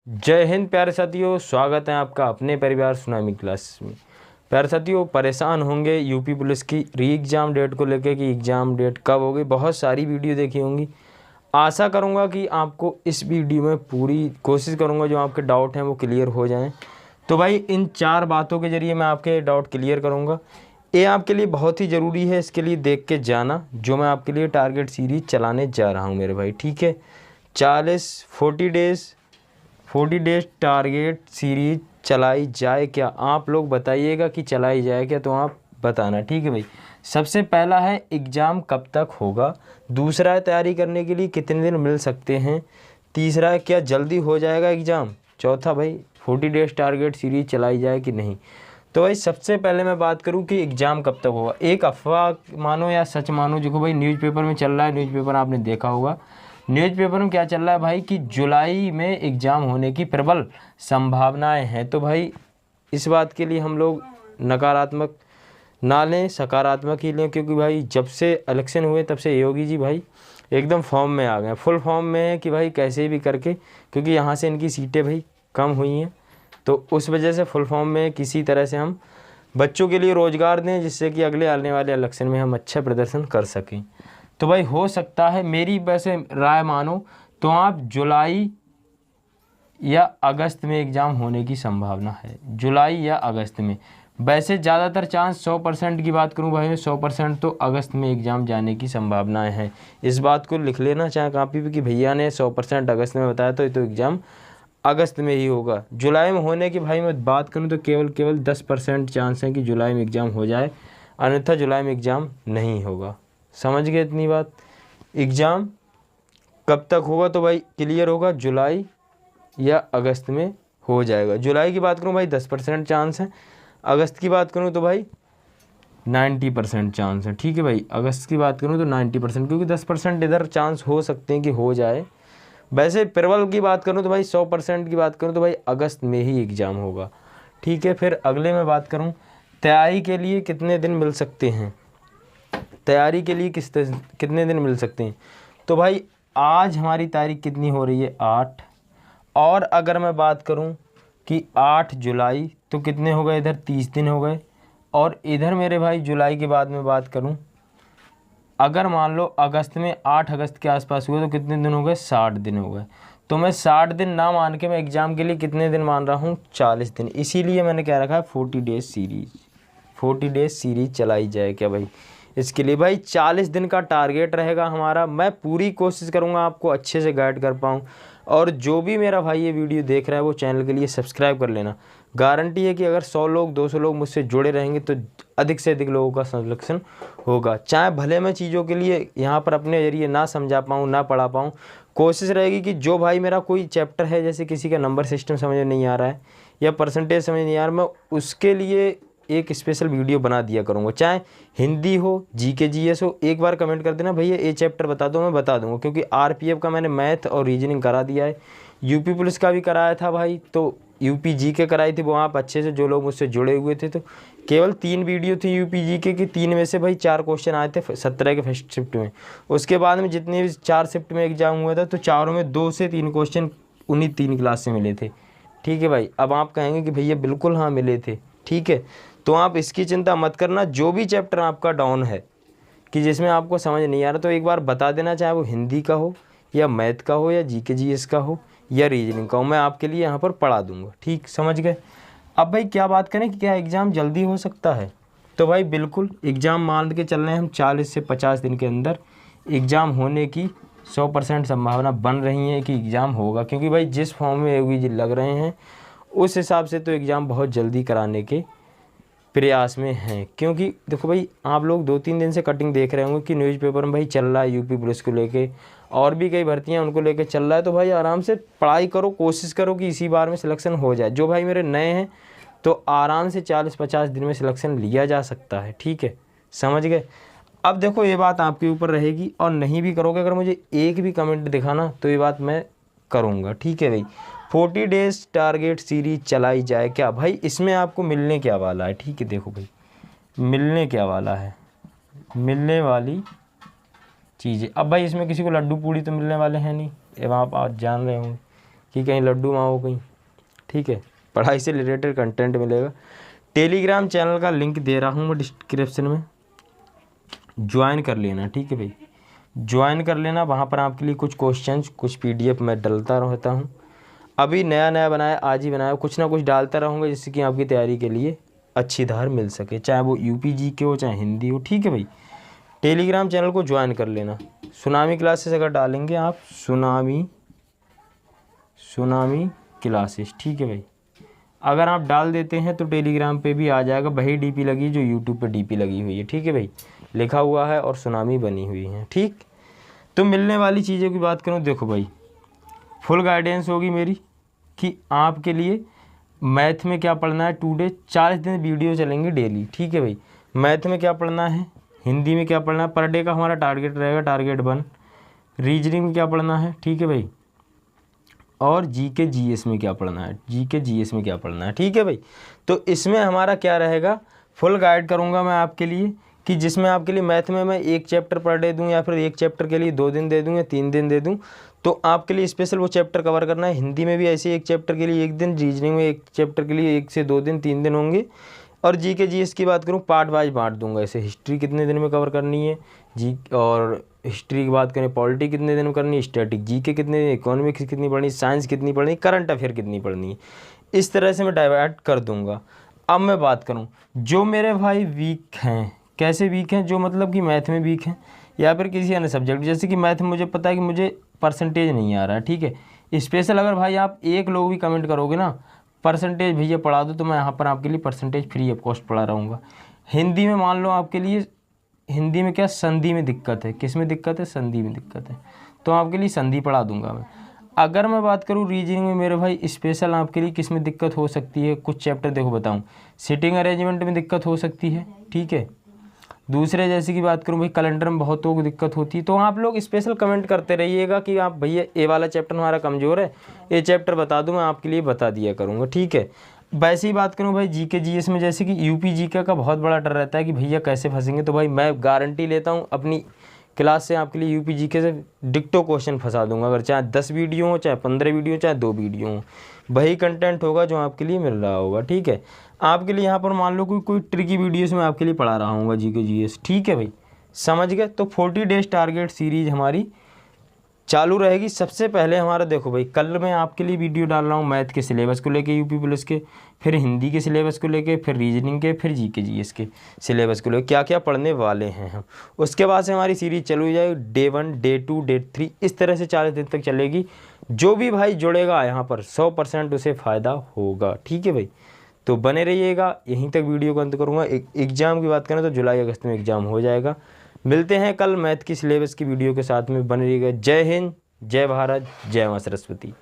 जय हिंद प्यारे साथियों, स्वागत है आपका अपने परिवार सुनामी क्लास में। प्यारे साथियों, परेशान होंगे यूपी पुलिस की री एग्ज़ाम डेट को लेकर कि एग्ज़ाम डेट कब होगी। बहुत सारी वीडियो देखी होंगी। आशा करूंगा कि आपको इस वीडियो में पूरी कोशिश करूंगा जो आपके डाउट हैं वो क्लियर हो जाएं। तो भाई इन 4 बातों के ज़रिए मैं आपके डाउट क्लियर करूँगा। ये आपके लिए बहुत ही ज़रूरी है, इसके लिए देख के जाना जो मैं आपके लिए टारगेट सीरीज चलाने जा रहा हूँ मेरे भाई। ठीक है, 40 डेज टारगेट सीरीज चलाई जाए क्या? आप लोग बताइएगा कि चलाई जाए क्या, तो आप बताना। ठीक है भाई। सबसे पहला है एग्ज़ाम कब तक होगा। दूसरा है तैयारी करने के लिए कितने दिन मिल सकते हैं। तीसरा है क्या जल्दी हो जाएगा एग्ज़ाम। चौथा भाई 40 डेज टारगेट सीरीज चलाई जाए कि नहीं। तो भाई सबसे पहले मैं बात करूं कि एग्ज़ाम कब तक होगा। एक अफवाह मानो या सच मानो, जो भाई न्यूज़पेपर में चल रहा है, न्यूज़पेपर आपने देखा होगा। न्यूज़पेपर में क्या चल रहा है भाई कि जुलाई में एग्ज़ाम होने की प्रबल संभावनाएं हैं। तो भाई इस बात के लिए हम लोग नकारात्मक ना लें, सकारात्मक ही लें, क्योंकि भाई जब से इलेक्शन हुए तब से योगी जी भाई एकदम फॉर्म में आ गए, फुल फॉर्म में है कि भाई कैसे भी करके, क्योंकि यहाँ से इनकी सीटें भाई कम हुई हैं, तो उस वजह से फुल फॉर्म में किसी तरह से हम बच्चों के लिए रोज़गार दें, जिससे कि अगले आने वाले इलेक्शन में हम अच्छा प्रदर्शन कर सकें। तो भाई हो सकता है, मेरी वैसे राय मानो तो आप जुलाई या अगस्त में एग्ज़ाम होने की संभावना है। जुलाई या अगस्त में, वैसे ज़्यादातर चांस 100% की बात करूं भाई, 100% तो अगस्त में एग्ज़ाम जाने की संभावनाएं हैं। इस बात को लिख लेना चाहे कापी पे कि भैया ने 100% अगस्त में बताया, तो एग्ज़ाम अगस्त में ही होगा। जुलाई में होने की भाई मैं बात करूं तो केवल 10% चांस है कि जुलाई में एग्ज़ाम हो जाए, अन्यथा जुलाई में एग्ज़ाम नहीं होगा। समझ गए इतनी बात। एग्ज़ाम कब तक होगा तो भाई क्लियर होगा, जुलाई या अगस्त में हो जाएगा। जुलाई की बात करूं भाई 10% चांस है, अगस्त की बात करूं तो भाई 90% चांस है। ठीक है भाई, अगस्त की बात करूं तो 90%, क्योंकि 10% इधर चांस हो सकते हैं कि हो जाए। वैसे प्रबल की बात करूं तो भाई 100% की बात करूं तो भाई अगस्त में ही एग्ज़ाम होगा। ठीक है, फिर अगले में बात करूं तैयारी के लिए कितने दिन मिल सकते हैं। तैयारी के लिए कितने दिन मिल सकते हैं, तो भाई आज हमारी तारीख कितनी हो रही है, 8। और अगर मैं बात करूं कि 8 जुलाई तो कितने हो गए, इधर 30 दिन हो गए। और इधर मेरे भाई जुलाई के बाद में बात करूं, अगर मान लो अगस्त में 8 अगस्त के आसपास हुए तो कितने दिन हो गए, 60 दिन हो गए। तो मैं 60 दिन ना मान के मैं एग्ज़ाम के लिए कितने दिन मान रहा हूँ, 40 दिन। इसीलिए मैंने क्या रखा है 40 डेज सीरीज चलाई जाए क्या भाई। इसके लिए भाई 40 दिन का टारगेट रहेगा हमारा। मैं पूरी कोशिश करूँगा आपको अच्छे से गाइड कर पाऊँ। और जो भी मेरा भाई ये वीडियो देख रहा है वो चैनल के लिए सब्सक्राइब कर लेना। गारंटी है कि अगर 100 लोग 200 लोग मुझसे जुड़े रहेंगे तो अधिक से अधिक लोगों का सिलेक्शन होगा। चाहे भले मैं चीज़ों के लिए यहाँ पर अपने जरिए ना समझा पाऊँ, ना पढ़ा पाऊँ, कोशिश रहेगी कि जो भाई मेरा कोई चैप्टर है, जैसे किसी का नंबर सिस्टम समझ में नहीं आ रहा है या परसेंटेज समझ नहीं आ रहा, मैं उसके लिए एक स्पेशल वीडियो बना दिया करूँगा। चाहे हिंदी हो, जीके जीएस हो, एक बार कमेंट कर देना भैया ये चैप्टर बता दो, मैं बता दूंगा। क्योंकि आरपीएफ का मैंने मैथ और रीजनिंग करा दिया है, यूपी पुलिस का भी कराया था भाई, तो यूपी जीके कराई थी वो आप अच्छे से जो लोग मुझसे जुड़े हुए थे। तो केवल 3 वीडियो थी यूपी जीके की, 3 में से भाई 4 क्वेश्चन आए थे 17 के फर्स्ट शिफ्ट में। उसके बाद में जितने भी 4 शिफ्ट में एग्जाम हुआ था तो चारों में 2 से 3 क्वेश्चन उन्हीं 3 क्लास से मिले थे। ठीक है भाई, अब आप कहेंगे कि भैया बिल्कुल हाँ मिले थे। ठीक है, तो आप इसकी चिंता मत करना। जो भी चैप्टर आपका डाउन है कि जिसमें आपको समझ नहीं आ रहा, तो एक बार बता देना, चाहे वो हिंदी का हो या मैथ का हो या जीके जीएस का हो या रीजनिंग का हो, मैं आपके लिए यहाँ पर पढ़ा दूंगा। ठीक, समझ गए। अब भाई क्या बात करें कि क्या एग्ज़ाम जल्दी हो सकता है, तो भाई बिल्कुल एग्ज़ाम मान के चल रहे हैं हम 40 से 50 दिन के अंदर एग्ज़ाम होने की 100% संभावना बन रही है कि एग्ज़ाम होगा। क्योंकि भाई जिस फॉर्म में योगी जी लग रहे हैं उस हिसाब से तो एग्ज़ाम बहुत जल्दी कराने के प्रयास में हैं। क्योंकि देखो भाई, आप लोग 2-3 दिन से कटिंग देख रहे होंगे कि न्यूज़पेपर में भाई चल रहा है यूपी पुलिस को लेके, और भी कई भर्तियां उनको लेके चल रहा है। तो भाई आराम से पढ़ाई करो, कोशिश करो कि इसी बार में सिलेक्शन हो जाए। जो भाई मेरे नए हैं तो आराम से 40-50 दिन में सिलेक्शन लिया जा सकता है। ठीक है, समझ गए। अब देखो ये बात आपके ऊपर रहेगी, और नहीं भी करोगे, अगर मुझे एक भी कमेंट दिखाना तो ये बात मैं करूँगा। ठीक है भाई, 40 डेज टारगेट सीरीज चलाई जाए क्या भाई। इसमें आपको मिलने क्या वाला है, ठीक है, देखो भाई मिलने क्या वाला है, मिलने वाली चीज़ें। अब भाई इसमें किसी को लड्डू पूड़ी तो मिलने वाले हैं नहीं, अब आप आज जान रहे होंगे कि कहीं लड्डू माओ कहीं, ठीक है। पढ़ाई से रिलेटेड कंटेंट मिलेगा। टेलीग्राम चैनल का लिंक दे रहा हूँ मैं डिस्क्रिप्शन में, ज्वाइन कर लेना, ठीक है भाई, ज्वाइन कर लेना। वहाँ पर आपके लिए कुछ क्वेश्चंस, कुछ पीडीएफ मैं डालता रहता हूँ। अभी नया नया बनाया, आज ही बनाया, कुछ ना कुछ डालता रहूँगा जिससे कि आपकी तैयारी के लिए अच्छी धार मिल सके, चाहे वो यूपी जी के हो चाहे हिंदी हो, ठीक है भाई। टेलीग्राम चैनल को ज्वाइन कर लेना। सुनामी क्लासेस अगर डालेंगे आप, सुनामी क्लासेस, ठीक है भाई, अगर आप डाल देते हैं तो टेलीग्राम पे भी आ जाएगा। वही डीपी लगी जो यूट्यूब पे डीपी लगी हुई है, ठीक है भाई, लिखा हुआ है और सुनामी बनी हुई है, ठीक। तो मिलने वाली चीज़ों की बात करूँ, देखो भाई, फुल गाइडेंस होगी मेरी कि आपके लिए मैथ में क्या पढ़ना है। टुडे 40 दिन वीडियो चलेंगे डेली, ठीक है भाई। मैथ में क्या पढ़ना है, हिंदी में क्या पढ़ना है, पर डे का हमारा टारगेट रहेगा, टारगेट 1। रीजनिंग में क्या पढ़ना है, ठीक है भाई, और जीके जीएस में क्या पढ़ना है, जीके जीएस में क्या पढ़ना है, ठीक है भाई। तो इसमें हमारा क्या रहेगा, फुल गाइड करूँगा मैं आपके लिए, कि जिसमें आपके लिए मैथ में मैं 1 चैप्टर पर डे दूँ, या फिर 1 चैप्टर के लिए 2 दिन दे दूँ या 3 दिन दे दूँ, तो आपके लिए स्पेशल वो चैप्टर कवर करना है। हिंदी में भी ऐसे 1 चैप्टर के लिए 1 दिन, रीजनिंग में 1 चैप्टर के लिए 1 से 2 दिन, 3 दिन होंगे। और जीके जीएस की बात करूँ, पार्ट वाइज बांट दूंगा। ऐसे हिस्ट्री कितने दिन में कवर करनी है जी, और हिस्ट्री की बात करें, पॉलिटी कितने दिन में करनी है, स्टैटिक जीके कितने दिन, इकोनॉमिक्स कितनी पढ़नी, साइंस कितनी पढ़नी, करंट अफेयर कितनी पढ़नी है, इस तरह से मैं डाइवर्ट कर दूंगा। अब मैं बात करूं, जो मेरे भाई वीक हैं, कैसे वीक हैं, जो मतलब कि मैथ में वीक हैं या फिर किसी अन्य सब्जेक्ट, जैसे कि मैथ में मुझे पता है कि मुझे परसेंटेज नहीं आ रहा है, ठीक है। स्पेशल अगर भाई आप एक लोग भी कमेंट करोगे ना, परसेंटेज भैया पढ़ा दो, तो मैं यहाँ पर आपके लिए परसेंटेज फ्री ऑफ कॉस्ट पढ़ा रहूँगा। हिंदी में मान लो आपके लिए, हिंदी में क्या, संधि में दिक्कत है, किस में दिक्कत है, संधि में दिक्कत है, तो आपके लिए संधि पढ़ा दूंगा मैं। अगर मैं बात करूँ रीजनिंग में मेरे भाई, स्पेशल आपके लिए किस में दिक्कत हो सकती है, कुछ चैप्टर देखो बताऊँ, सिटिंग अरेंजमेंट में दिक्कत हो सकती है, ठीक है। दूसरे जैसे की बात करूँ भाई, कैलेंडर में बहुतों को दिक्कत होती है, तो आप लोग स्पेशल कमेंट करते रहिएगा कि आप भैया ये वाला चैप्टर हमारा कमज़ोर है, ये चैप्टर बता दूँ, मैं आपके लिए बता दिया करूँगा, ठीक है। वैसे ही बात करूँ भाई, जीके जीएस में जैसे कि यूपी जीके का बहुत बड़ा डर रहता है कि भैया कैसे फंसेंगे, तो भाई मैं गारंटी लेता हूँ अपनी क्लास से आपके लिए यूपी जीके से डिक्टो क्वेश्चन फंसा दूंगा। अगर चाहे 10 वीडियो हो, चाहे 15 वीडियो हो, चाहे 2 वीडियो हो, वही कंटेंट होगा जो आपके लिए मिल रहा होगा, ठीक है। आपके लिए यहाँ पर मान लो कोई ट्रिकी वीडियोस में आपके लिए पढ़ा रहा हूँ जीके जीएस, ठीक है भाई, समझ गए। तो 40 डेज टारगेट सीरीज हमारी चालू रहेगी। सबसे पहले हमारा देखो भाई, कल मैं आपके लिए वीडियो डाल रहा हूँ मैथ के सिलेबस को लेके, यूपी पुलिस के, फिर हिंदी के सिलेबस को लेके, फिर रीजनिंग के, फिर जीके जीएस के सिलेबस को लेके क्या क्या पढ़ने वाले हैं हम। उसके बाद से हमारी सीरीज चलू जाएगी, डे 1, डे 2, डे 3, इस तरह से 40 दिन तक चलेगी। जो भी भाई जुड़ेगा यहाँ पर 100% उसे फ़ायदा होगा, ठीक है भाई। तो बने रहिएगा। यहीं तक वीडियो को अंत करूँगा। एग्ज़ाम की बात करें तो जुलाई अगस्त में एग्ज़ाम हो जाएगा। मिलते हैं कल मैथ की सिलेबस की वीडियो के साथ में, बने रहिएगा। जय हिंद, जय भारत, जय मां सरस्वती।